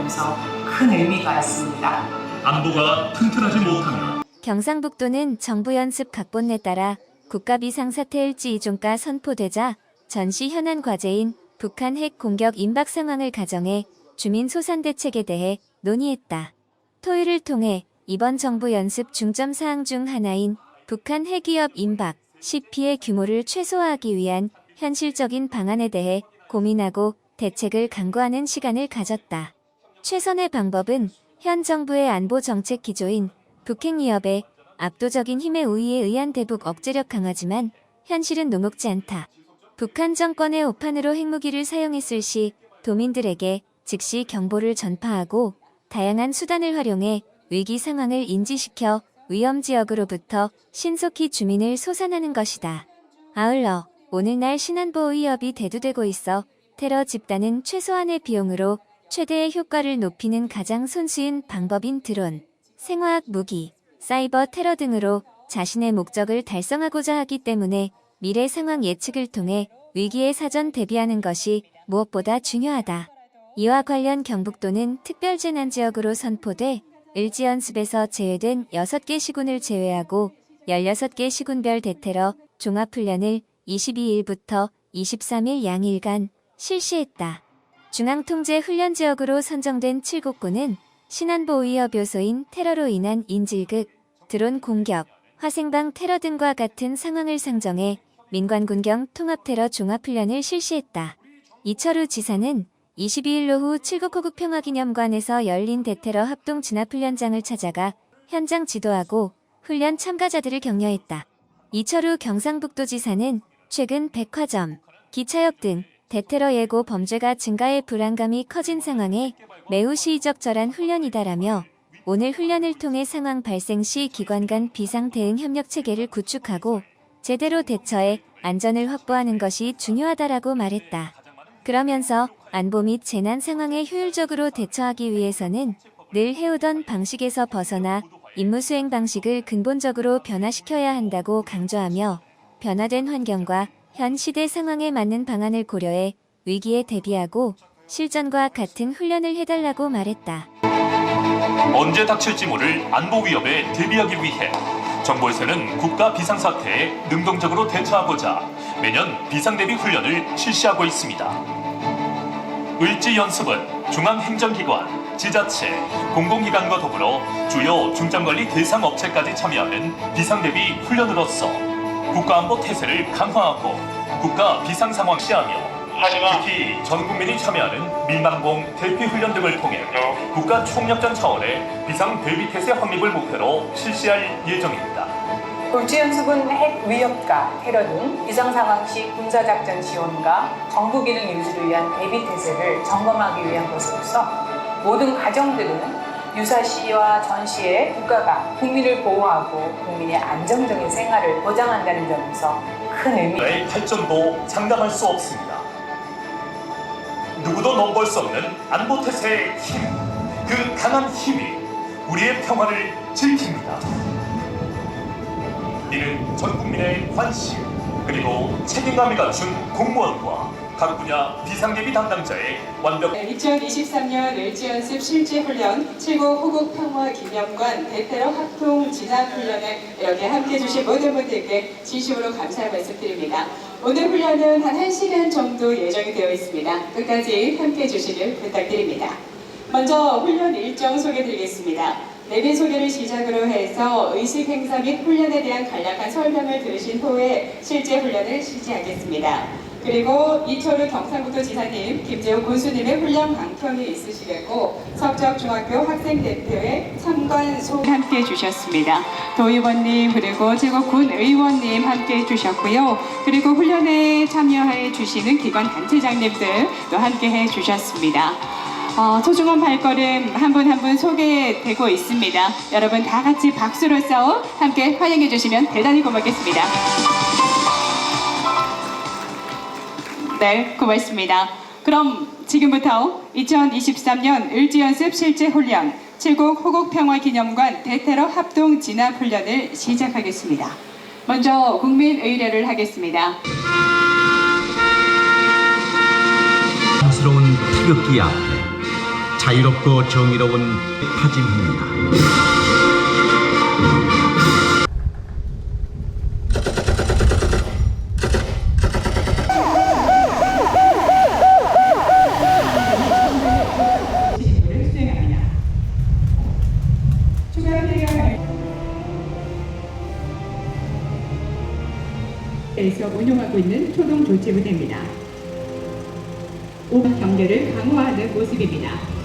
점에서 큰 의미가 있습니다. 안보가 튼튼하지 못하면 경상북도는 정부 연습 각본에 따라 국가 비상사태일지 이종가 선포되자 전시 현안 과제인 북한 핵 공격 임박 상황을 가정해 주민 소산 대책에 대해 논의했다. 토의를 통해 이번 정부 연습 중점 사항 중 하나인 북한 핵 위협 임박 시 피해 규모를 최소화하기 위한 현실적인 방안에 대해 고민하고 대책을 강구하는 시간을 가졌다. 최선의 방법은 현 정부의 안보 정책 기조인 북핵 위협에 압도적인 힘의 우위에 의한 대북 억제력 강화지만 현실은 녹록지 않다. 북한 정권의 오판으로 핵무기를 사용했을 시 도민들에게 즉시 경보를 전파하고 다양한 수단을 활용해 위기 상황을 인지시켜 위험 지역으로부터 신속히 주민을 소산하는 것이다. 아울러 오늘날 신안보호 위협이 대두되고 있어 테러 집단은 최소한의 비용으로 최대의 효과를 높이는 가장 손쉬운 방법인 드론, 생화학 무기, 사이버 테러 등으로 자신의 목적을 달성하고자 하기 때문에 미래 상황 예측을 통해 위기에 사전 대비하는 것이 무엇보다 중요하다. 이와 관련 경북도는 특별재난지역으로 선포돼 을지연습에서 제외된 6개 시군을 제외하고 16개 시군별 대테러 종합훈련을 22일부터 23일 양일간 실시했다. 중앙통제훈련지역으로 선정된 7곳군은 신안보호 위협 요소인 테러로 인한 인질극, 드론 공격, 화생방 테러 등과 같은 상황을 상정해 민관군경 통합테러 종합훈련을 실시했다. 이철우 지사는 22일 오후 7곳 호국평화기념관에서 열린 대테러 합동 진압훈련장을 찾아가 현장 지도하고 훈련 참가자들을 격려했다. 이철우 경상북도지사는 최근 백화점, 기차역 등 대테러 예고 범죄가 증가해 불안감이 커진 상황에 매우 시의적절한 훈련이다라며 오늘 훈련을 통해 상황 발생 시 기관 간 비상 대응 협력 체계를 구축하고 제대로 대처해 안전을 확보하는 것이 중요하다라고 말했다. 그러면서 안보 및 재난 상황에 효율적으로 대처하기 위해서는 늘 해오던 방식에서 벗어나 임무 수행 방식을 근본적으로 변화시켜야 한다고 강조하며 변화된 환경과 현 시대 상황에 맞는 방안을 고려해 위기에 대비하고 실전과 같은 훈련을 해달라고 말했다. 언제 닥칠지 모를 안보 위협에 대비하기 위해 정부에서는 국가 비상사태에 능동적으로 대처하고자 매년 비상대비 훈련을 실시하고 있습니다. 을지연습은 중앙행정기관, 지자체, 공공기관과 더불어 주요 중점관리 대상 업체까지 참여하는 비상대비 훈련으로서 국가안보 태세를 강화하고 국가 비상상황 시하며 특히 전 국민이 참여하는 민방공 대피훈련 등을 통해 국가 총력전 차원의 비상 대비 태세 확립을 목표로 실시할 예정입니다. 을지연습은 핵 위협과 테러 등 비상상황 시 군사작전 지원과 정부 기능 유지를 위한 대비 태세를 점검하기 위한 것으로서 모든 가정들은 유사시와 전시에 국가가 국민을 보호하고 국민의 안정적인 생활을 보장한다는 점에서 큰 의미. 나라의 발전도 장담할 수 없습니다. 누구도 넘볼 수 없는 안보 태세의 힘, 그 강한 힘이 우리의 평화를 지킵니다. 이는 전 국민의 관심 그리고 책임감이 갖춘 공무원과 각 분야 비상대비 담당자의 완벽 2023년 을지연습 실제훈련 7국 호국평화기념관 대테러 합동 진압훈련에 여기에 함께해 주신 모든 분들께 진심으로 감사의 말씀드립니다. 오늘 훈련은 한 1시간 정도 예정이 되어 있습니다. 끝까지 함께해 주시길 부탁드립니다. 먼저 훈련 일정 소개드리겠습니다. 내빈 소개를 시작으로 해서 의식 행사 및 훈련에 대한 간략한 설명을 들으신 후에 실제 훈련을 실시하겠습니다. 그리고 이철우 경상북도 지사님, 김재호 군수님의 훈련 강평이 있으시겠고 석적중학교 학생대표의 참관 소개 함께해 주셨습니다. 도의원님 그리고 제국군 의원님 함께해 주셨고요. 그리고 훈련에 참여해 주시는 기관 단체장님들 또 함께해 주셨습니다. 소중한 발걸음 한 분 한 분 소개되고 있습니다. 여러분 다 같이 박수로서 함께 환영해 주시면 대단히 고맙겠습니다. 네, 고맙습니다. 그럼 지금부터 2023년 을지연습 실제훈련 7국 호국평화기념관 대테러 합동 진압훈련을 시작하겠습니다. 먼저 국민의례를 하겠습니다. 스러운 태극기 앞에 자유롭고 정의로운 타진입니다. 임무를 수행합니다. 추가 대응 에서 운용하고 있는 초동 조치부대입니다. 5번 경계를 강화하는 모습입니다.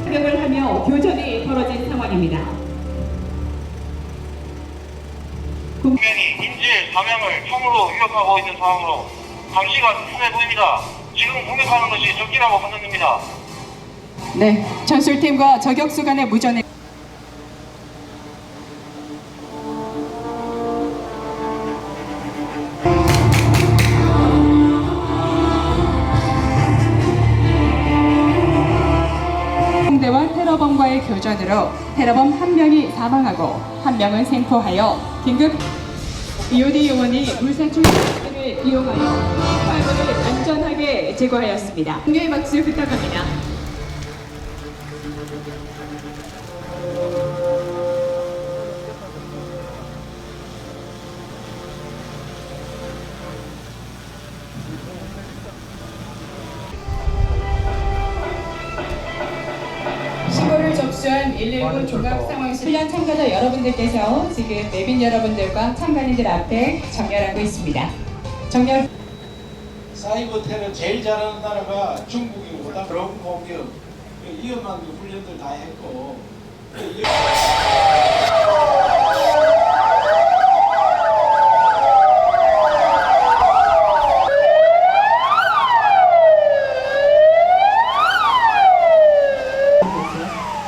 사격을 하며 교전이 벌어진 상황입니다. 국면이 인질 4명을 총으로 위협하고 있는 상황으로 감시가 심해 보입니다. 지금 공격하는 것이 적기라고 판단됩니다. 네, 전술팀과 저격수 간의 무전에 상대와 테러범과의 교전으로 테러범 한 명이 사망하고 한 명은 생포하여 긴급 EOD 요원이 물사출 시스템을 이용하여 화물을 안전하게 제거하였습니다. 공개의 박수 부탁합니다. 신고를 접수한 119 종합상황실 훈련 참가자 여러분들께서 지금 내빈 여러분들과 참관인들 앞에 정렬하고 있습니다. 정렬 사이버 테러 제일 잘하는 나라가 중국이보다 드론 공격, 위험한 훈련들 다 했고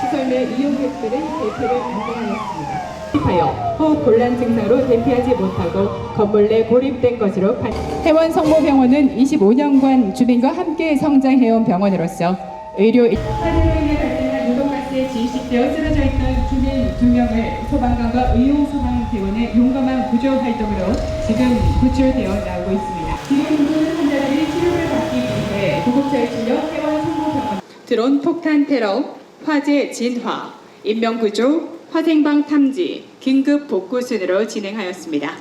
시설 내 이용객들의 대피를 안내하였습니다. 하여 호흡 곤란 증상으로 대피하지 못하고 건물 내 고립된 것으로 해원 성모병원은 25년간 주민과 함께 성장해온 병원으로서 의료 화재로 인해 발생한 유독가스에 질식되어 쓰러져 있던 주민 2명을 소방관과 의용소방대원의 용감한 구조 활동으로 지금 구출되어 나오고 있습니다. 지금 모든 환자들이 치료를 받기 위해 구급차에 실려 해원 성모병원 드론 폭탄 테러, 화재 진화, 인명구조, 화생방 탐지, 긴급 복구 순으로 진행하였습니다.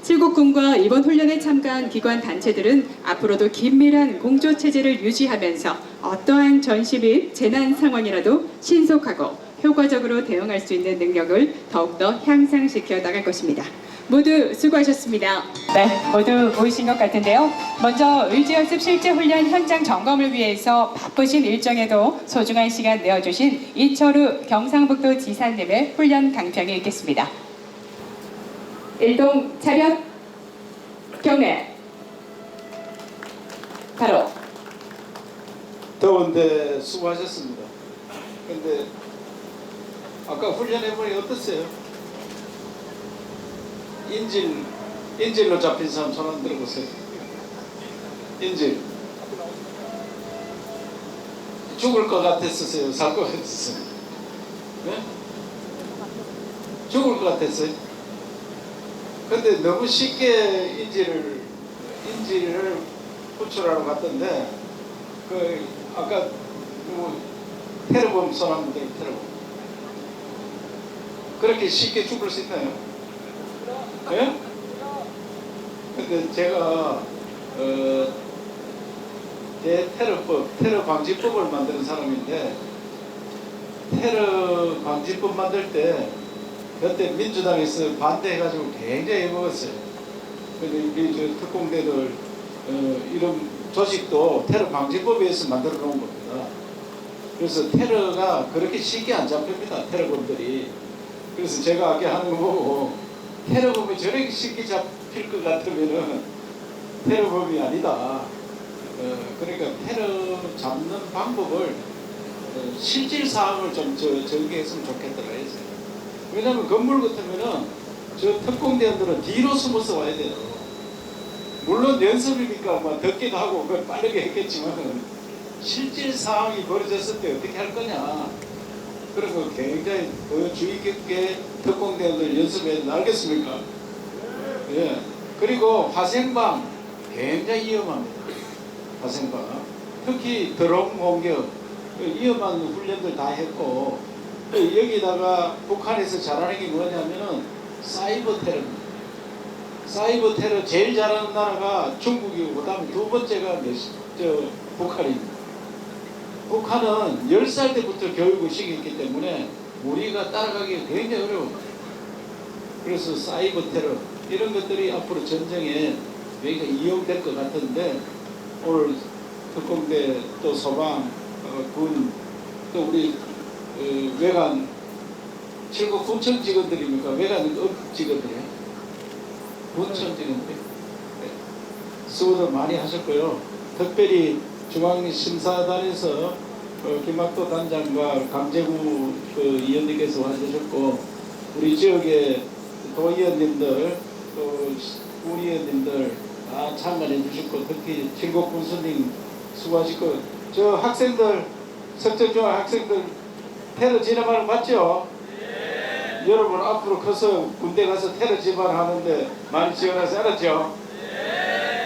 칠곡군과 이번 훈련에 참가한 기관 단체들은 앞으로도 긴밀한 공조 체제를 유지하면서 어떠한 전시 및 재난 상황이라도 신속하고 효과적으로 대응할 수 있는 능력을 더욱더 향상시켜 나갈 것입니다. 모두 수고하셨습니다. 네, 모두 모이신 것 같은데요. 먼저 의지연습 실제 훈련 현장 점검을 위해서 바쁘신 일정에도 소중한 시간 내어주신 이철우 경상북도 지사님의 훈련 강평이 있겠습니다. 일동 차렷 경례 바로 더운데 수고하셨습니다. 근데 아까 훈련해보니 어땠어요? 인질로 잡힌 사람 손 안 들어보세요. 인질 죽을 것 같았었어요? 살 것 같았어요? 네? 죽을 것 같았어요? 근데 너무 쉽게 인질을 구출하러 갔던데 그 아까 뭐 테러범 손 한번 들어 테러범 그렇게 쉽게 죽을 수 있나요? 예? 근데 제가 대테러법, 테러 방지법을 만드는 사람인데 테러 방지법 만들 때 그때 민주당에서 반대해가지고 굉장히 먹었어요. 근데 우리 저 특공대들 이런 조직도 테러 방지법에 의해서 만들어 놓은 겁니다. 그래서 테러가 그렇게 쉽게 안 잡힙니다. 테러범들이. 그래서 제가 아까 하는 거 보고 테러범이 저렇게 쉽게 잡힐 것 같으면은 테러범이 아니다. 그러니까 테러 잡는 방법을 실질 사항을 좀 전개했으면 좋겠다고 했어요. 왜냐하면 건물 같으면은 저 특공대원들은 뒤로 숨어서 와야 돼요. 물론 연습이니까 막 덥기도 하고 그걸 빠르게 했겠지만 실질 상황이 벌어졌을 때 어떻게 할 거냐. 그런 거 굉장히 더 주의 깊게 특공대원들 연습해야 되는 알겠습니까? 예. 그리고 화생방 굉장히 위험합니다. 화생방. 특히 드론 공격, 위험한 훈련들 다 했고, 여기다가 북한에서 잘하는 게 뭐냐면은 사이버 테러입니다. 사이버 테러 제일 잘하는 나라가 중국이고, 그 다음에 두 번째가 북한입니다. 북한은 10살 때부터 교육을 시켰기 때문에 우리가 따라가기가 굉장히 어려워요. 그래서 사이버 테러 이런 것들이 앞으로 전쟁에 굉장히 이용될 것 같은데, 오늘 특공대 또 소방 군 또 우리 외관 7국 군청 직원들입니까? 외관 직원들이에요? 군청 직원들 수고들 많이 하셨고요. 특별히 중앙심사단에서 김학도 단장과 강재구 위원님께서 와주셨고, 우리 지역의 도의원님들 또 구의원님들 다 참관해 주셨고, 특히 칠곡 군수님 수고하셨고, 저 학생들 석정중학 학생들 테러 진압하는 거 맞죠? 네. 여러분 앞으로 커서 군대 가서 테러 진압하는데 많이 지원하세요. 알았죠?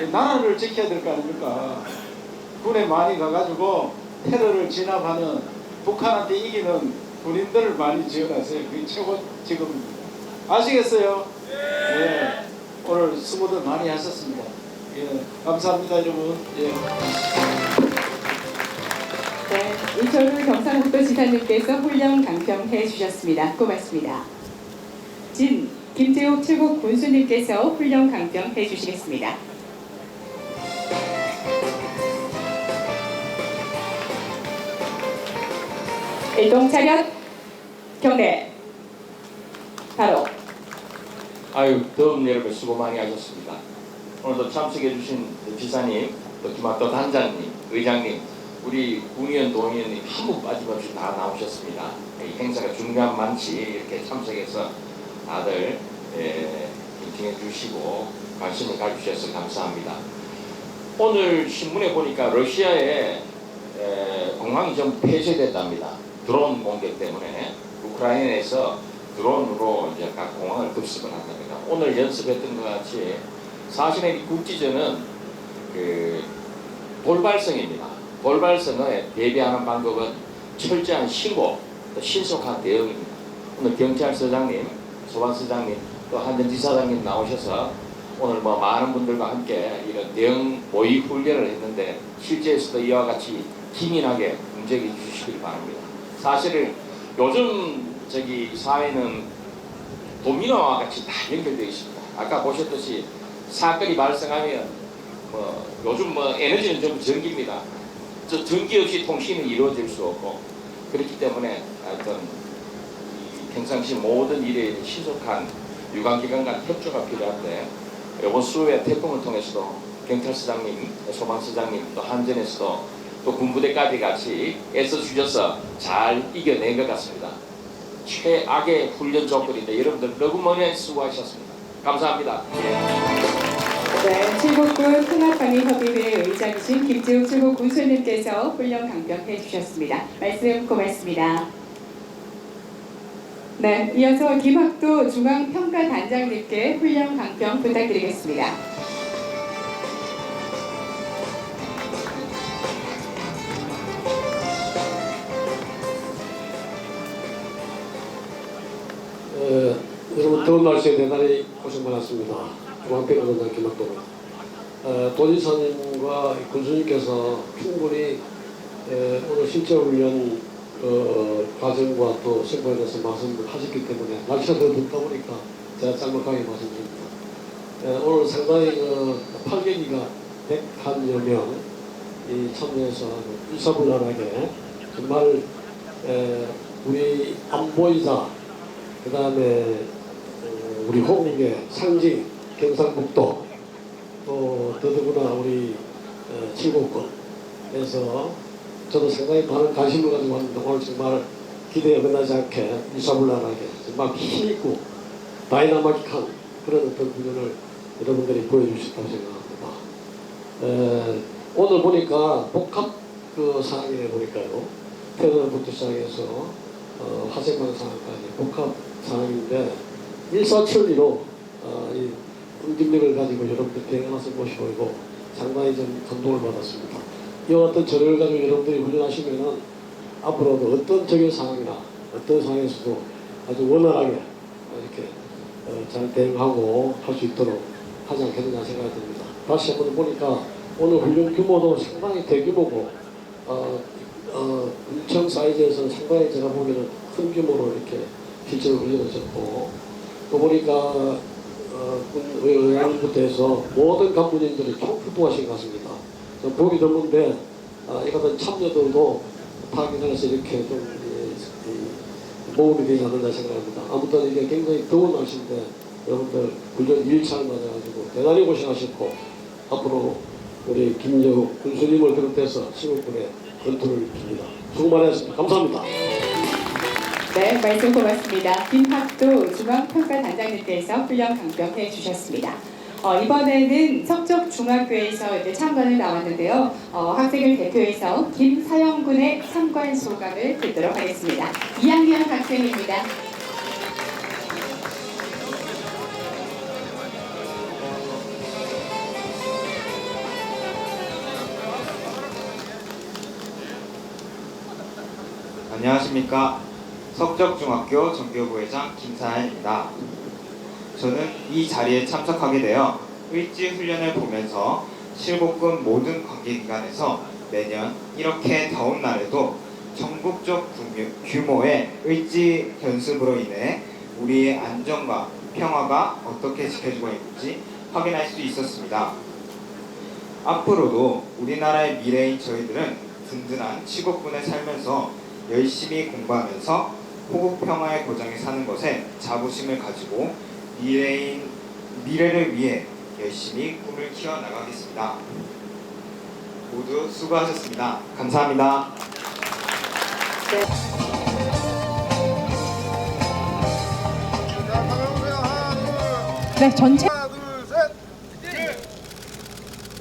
네. 나라를 지켜야 될 거 아닙니까? 군에 많이 가가지고 테러를 진압하는, 북한한테 이기는 군인들을 많이 지원하세요. 그게 최고 직업입니다. 아시겠어요? 네. 오늘 수고들 많이 하셨습니다. 예. 감사합니다, 여러분. 예. 네, 이철우 경상북도 지사님께서 훈련 강평해 주셨습니다. 고맙습니다. 김재욱 칠곡 군수님께서 훈련 강평해 주시겠습니다. 일동 차렷 경례. 바로 아유, 더운 여러분 수고 많이 하셨습니다. 오늘도 참석해 주신 지사님, 또 김학도 단장님, 의장님, 우리 군의원, 도의원님 한 분 빠짐없이 다 나오셨습니다. 이 행사가 중요한 만치 이렇게 참석해서 다들 인정해 주시고 관심을 가주셔서 감사합니다. 오늘 신문에 보니까 러시아에 공항이 좀 폐쇄됐답니다. 드론 공격 때문에 우크라이나에서 드론으로 이제 각 공항을 급습을 한답니다. 오늘 연습했던 것 같이 사실은 이 국지전은 돌발성입니다. 돌발성에 대비하는 방법은 철저한 신고, 또 신속한 대응입니다. 오늘 경찰서장님, 소방서장님, 또 한전지사장님 나오셔서 오늘 많은 분들과 함께 이런 대응 모의 훈련을 했는데, 실제에서도 이와 같이 기민하게 움직여 주시길 바랍니다. 사실은 요즘 사회는 도미노와 같이 다 연결되어 있습니다. 아까 보셨듯이 사건이 발생하면 요즘 에너지는 좀 전기입니다. 전기 없이 통신은 이루어질 수 없고, 그렇기 때문에 하여튼 평상시 모든 일에 신속한 유관기관 간 협조가 필요한데, 이번 수요일 태풍을 통해서도 경찰서장님, 소방서장님, 또 한전에서도 또 군부대까지 같이 애써주셔서 잘 이겨낸 것 같습니다. 최악의 훈련 조건인데 여러분들 너무너무 수고하셨습니다. 감사합니다. 네, 칠곡군 통합방위협의회 의장이신 김재욱 칠곡 군수님께서 훈련 강평해 주셨습니다. 말씀 고맙습니다. 네, 이어서 김학도 중앙평가단장님께 훈련 강평 부탁드리겠습니다. 여러분 더운 날씨에 대단히 고생 많았습니다. 중앙평가단장 김학도입니다. 도지사님과 군수님께서 충분히 오늘 실제 훈련 과정과 또 성과에 대해서 말씀을 하셨기 때문에 날씨가 더 덥다 보니까 제가 짤막하게 말씀드립니다. 오늘 상당히 8개기가 101여 명이 참여해서 일사불란하게 정말 우리 안보이자 그 다음에 우리 호국의 상징 경상북도, 또 더더구나 우리 칠곡군에서 저도 상당히 많은 관심을 가지고 왔는데, 오늘 정말 기대에 어긋나지 않게 일사불란하게 정말 힘있고 다이나믹한 그런 어떤 훈련을 여러분들이 보여주셨다고 생각합니다. 오늘 보니까 복합 사항이네 보니까요. 테러부터 시작해서 화생방 상황까지 복합 상황인데 일사천리로 이 응집력을 가지고 여러분들 대응하는 모습이 보이고 상당히 좀 감동을 받았습니다. 이와 같은 저를 가지고 여러분들이 훈련하시면은 앞으로도 어떤 적용 상황이나 어떤 상황에서도 아주 원활하게 이렇게 잘 대응하고 할 수 있도록 하지 않겠느냐 생각이 듭니다. 다시 한번 보니까 오늘 훈련 규모도 상당히 대규모고 인천 사이즈에서 상당히 제가 보기에는 큰 규모로 이렇게 실제로 훈련했었고 또 보니까 의원부터 해서 모든 간부진들이 총출동하신 것 같습니다. 좀 보기 드문데 이 같은 참여들도 파견해서 이렇게 좀 모험이 되지 않는다 생각합니다. 아무튼 이게 굉장히 더운 날씨인데 여러분들 훈련 1차를 맞아가지고 대단히 고생하셨고 앞으로 우리 김여우 군수님을 비롯해서 시국군의 건투를 빕니다. 수고 많으셨습니다. 감사합니다. 네, 말씀 고맙습니다. 김학도 중앙평가단장님께서 훈련 강평해 주셨습니다. 이번에는 석적중학교에서 이제 참관을 나왔는데요. 학생을 대표해서 김사영군의 참관 소감을 듣도록 하겠습니다. 2학년 학생입니다. 안녕하십니까. 석적중학교 정교부회장 김사현입니다. 저는 이 자리에 참석하게 되어 을지훈련을 보면서 실복군 모든 관계기관에서 매년 이렇게 더운 날에도 전국적 규모의 을지 연습으로 인해 우리의 안전과 평화가 어떻게 지켜지고 있는지 확인할 수 있었습니다. 앞으로도 우리나라의 미래인 저희들은 든든한 시국군에 살면서 열심히 공부하면서 호국평화의 고장에 사는 것에 자부심을 가지고 미래를 위해 열심히 꿈을 키워나가겠습니다. 모두 수고하셨습니다. 감사합니다. 네, 전체.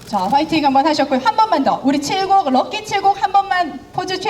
자, 화이팅 한번 하셨고요. 한 번만 더. 우리 7곡 럭키 7곡 한 번만 포즈 취해